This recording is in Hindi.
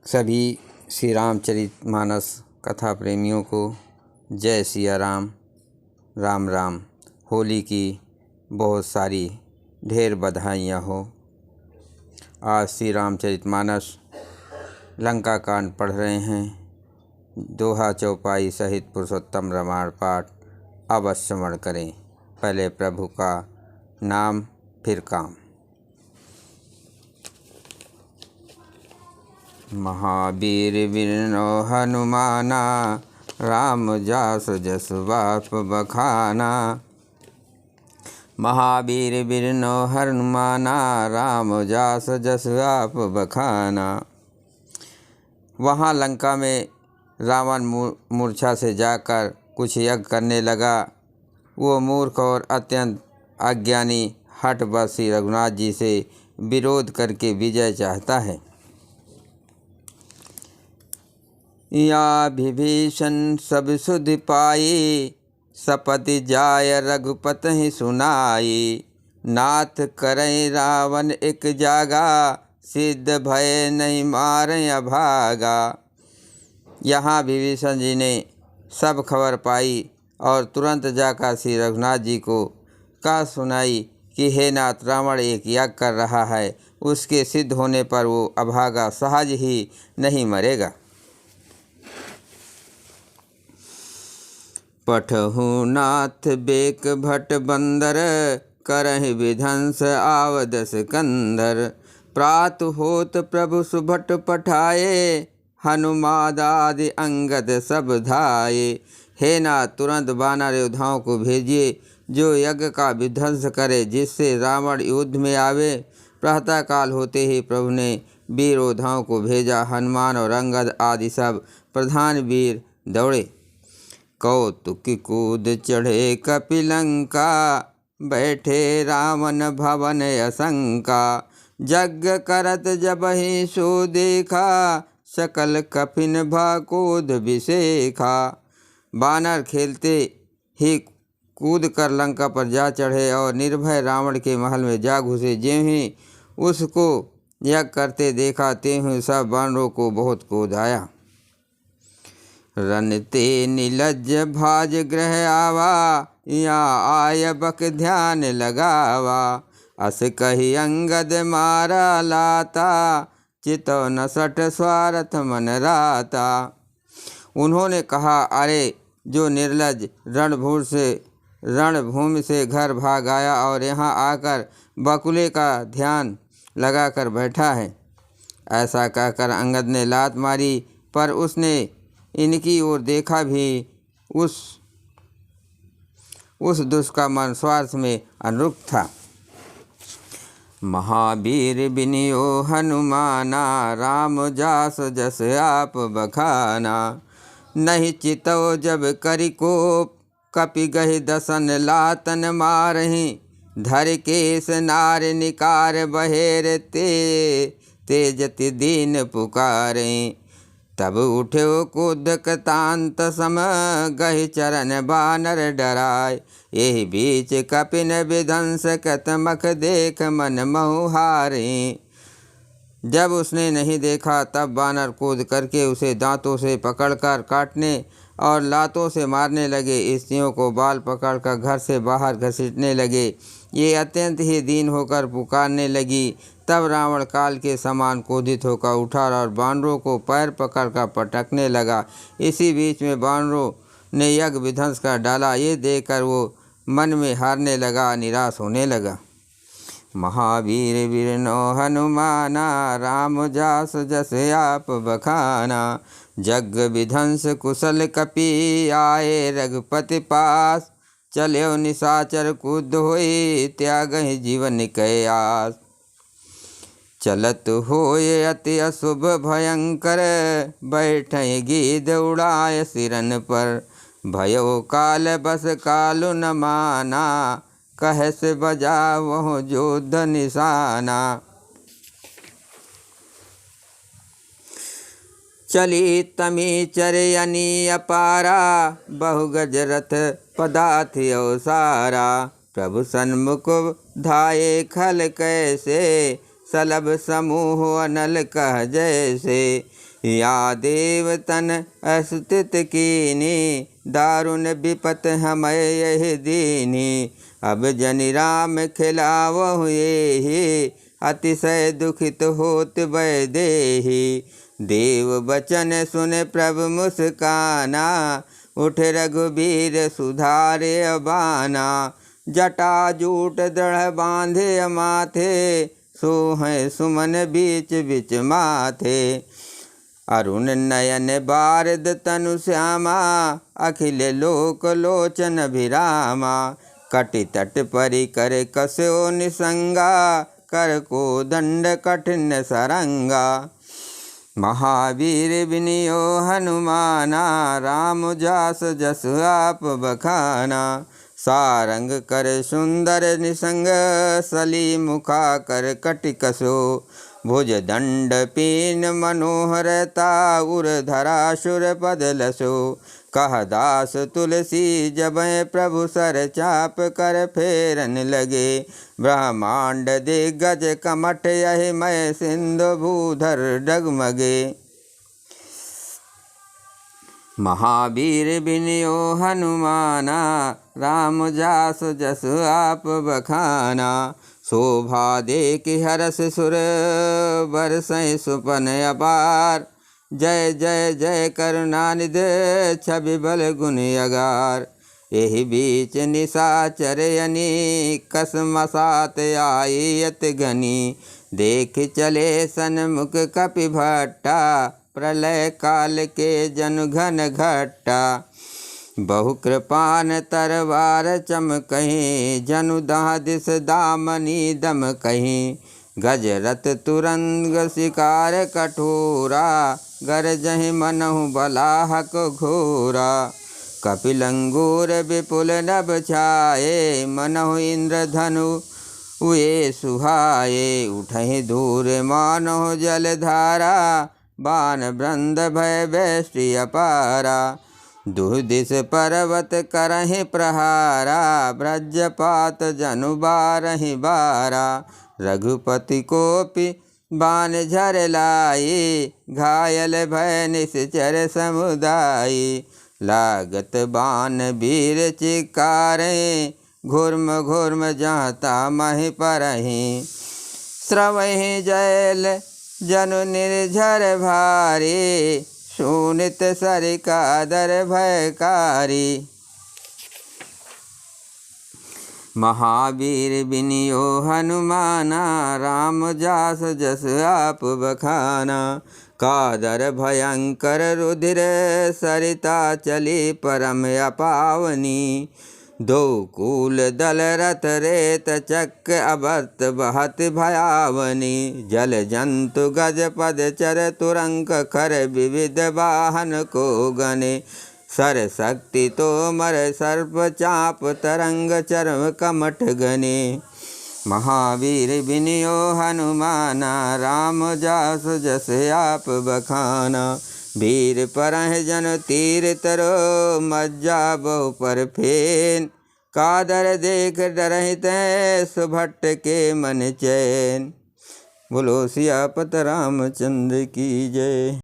सभी श्री रामचरितमानस कथा प्रेमियों को जय सिया राम। राम राम। होली की बहुत सारी ढेर बधाइयाँ हो। आज श्री रामचरितमानस लंका कांड पढ़ रहे हैं। दोहा चौपाई सहित पुरुषोत्तम रामायण पाठ अवश्य श्रवण करें। पहले प्रभु का नाम फिर काम। महावीर विनो हनुमाना, राम जास जसु बाप बखाना। महावीर विनो हनुमाना, राम जास जसु आप बखाना। वहाँ लंका में रावण मूर्छा से जाकर कुछ यज्ञ करने लगा। वो मूर्ख और अत्यंत अज्ञानी हठबसी रघुनाथ जी से विरोध करके विजय चाहता है। या विभीषण सब सुध पाई, सपति जाय रघुपति सुनाई। नाथ करई रावण एक जागा, सिद्ध भय नहीं मारे अभागा। यहाँ विभीषण जी ने सब खबर पाई और तुरंत जाकर श्री रघुनाथ जी को कह सुनाई कि हे नाथ, रावण एक यज्ञ कर रहा है, उसके सिद्ध होने पर वो अभागा सहज ही नहीं मरेगा। पठहु नाथ बेक भट बंदर, करहि विध्वंस आवद सिकंदर। प्रात होत प्रभु सुभट पठाए, हनुमादादि अंगद सब धाये। हे नाथ, तुरंत वानर योद्धाओं को भेजिए जो यज्ञ का विध्वंस करे, जिससे रावण युद्ध में आवे। प्रातःकाल होते ही प्रभु ने वीर योद्धाओं को भेजा। हनुमान और अंगद आदि सब प्रधान वीर दौड़े। कौतुक कूद चढ़े कपिलंका, बैठे रावण भवन असंका। यज्ञ करत जबहि सो देखा, सकल कपिन भाकोद विशेखा। बानर खेलते ही कूद कर लंका पर जा चढ़े और निर्भय रावण के महल में जा घुसे। ज्यों ही उसको यज्ञ करते देखा, त्यों सब बानरों को बहुत क्रोध आया। रनते नीलज भाज ग्रह आवा, या आय बक ध्यान लगावा। अस कही अंगद मारा लाता, चितो न सठ स्वार्थ मन राता। उन्होंने कहा, अरे जो निर्लज रणभूमि से घर भाग आया और यहाँ आकर बकुले का ध्यान लगाकर बैठा है। ऐसा कहकर अंगद ने लात मारी, पर उसने इनकी ओर देखा भी उस दुष्ट का मन स्वार्थ में अनुरक्त था। महावीर बिनियो हनुमाना, राम जास जस आप बखाना। नहीं चितो जब करि कोप, कपि गहि दसन लातन मारहि। धर केस नार निकार बहेर तेजति दीन पुकारे। तब उठ्यो कुदक तांत सम, गहि चरण बानर डराय। यही बीच कपिन विध्वंस कतमख देख, मन महु हारे। जब उसने नहीं देखा तब बानर कूद करके उसे दांतों से पकड़कर काटने और लातों से मारने लगे। स्त्रियों को बाल पकड़कर घर से बाहर घसीटने लगे। ये अत्यंत ही दीन होकर पुकारने लगी। तब रावण काल के समान क्रोधित होकर उठा और बानरों को पैर पकड़कर पटकने लगा। इसी बीच में बानरों ने यज्ञ विध्वंस कर डाला। ये देखकर वो मन में हारने लगा, निराश होने लगा। महावीर विनो हनुमाना, राम जास जस आप बखाना। यज्ञ विध्वंस कुशल कपि, आए रघुपति पास। चल्यो निशाचर कूद होई, त्यागहि जीवन कै आस। चलत होय अति अशुभ भयंकर, बैठे गीध उड़ाय सिरन पर। भयो काल बस कालु न माना, कह से बजा वह योद्ध निशाना। चली तमी चरयनी अपारा, बहु गज रथ पदाति अवसारा। प्रभु सन्मुख धाये खल कैसे, सलभ समूह अनल कह जैसे। या देव तन अस्तित कीनी, दारुण विपत हमें यह दीनी। अब जनि राम खिलावहु येहि, अतिशय दुखित होत वैदेही। देव बचन सुन प्रभु मुस्काना, उठ रघुबीर सुधारे अबाना। जटा जूट दृढ़ बांधे माथे, सोहै सुमन बीच बिच माथे। अरुण नयन बारद तनु श्यामा, अखिल लोक लोचन अभिरामा। कटि तट परि कर कसो निसंगा, कर को दंड कठिन सरंगा। महावीर बिनियो हनुमाना, राम जास जस आप बखाना। सारंग कर सुंदर निसंग, सली मुखा कर कटि कसो। भुज दंड पीन मनोहरता, उर धरा सुर पद लसो। कह दास तुलसी जबै प्रभु सर चाप, कर फेरन लगे। ब्रह्मांड दिग्गज कमठ यहि मय, सिंधु भूधर डगमगे। महावीर बिनियो हनुमाना, राम जास जस आप बखाना। शोभा देखि हरष सुर, बरसै सुपन अपार। जय जय जय करुणानिधि, छवि बल गुण अगार। एहि बीच निशाचर अनेक, कसमसात आई अति घनी। देख चले सन्मुख कपिभट्टा, प्रलय काल के जनु घन घट्टा। बहु कृपान तरवार चमकहीं, जनु दादिस दामनी दमकहीं। गजरथ तुरंग शिकार कठोरा, गरजहि मनहु बलाहक घोरा। कपिलंगूर विपुल नभ छाये, मनहु इंद्रधनु उए सुहाये। उठहि दूर मानहु जलधारा, बाण वृंद भय वेष्टि अपारा। दुर्दिश पर्वत करहि प्रहारा, ब्रजपात जनु बारहि बारा। रघुपति कोपि बाण झर लाई, घायल भय निश्चर समुदायी। लागत बाण वीर चिकारे, घुर्म घुर्म जाता महि परहीं। श्रवहि जयल जनु निर्झर भारी, शोणित सरिकादर भयकारी। महावीर बिनियो हनुमाना, राम जास जस आप बखाना। कादर भयंकर रुधिर, सरिता चली परम अपावनी। दो कूल दल रथ रेत चक्र, अभर्त बहत भयावनी। जल जंतु गज पद चर, तुरंक खर विविध वाहन को गने। सर शक्ति तोमर सर्प चाप, तरंग चर्म कमठ गने। महावीर बिनियो हनुमाना, राम जास जस आप बखाना। वीर परह जन तीर तरो, मज्जा बहु पर फेन। कादर देख डरहि तै, सुभट के मन चैन। बोलो सियापत रामचंद्र की जय।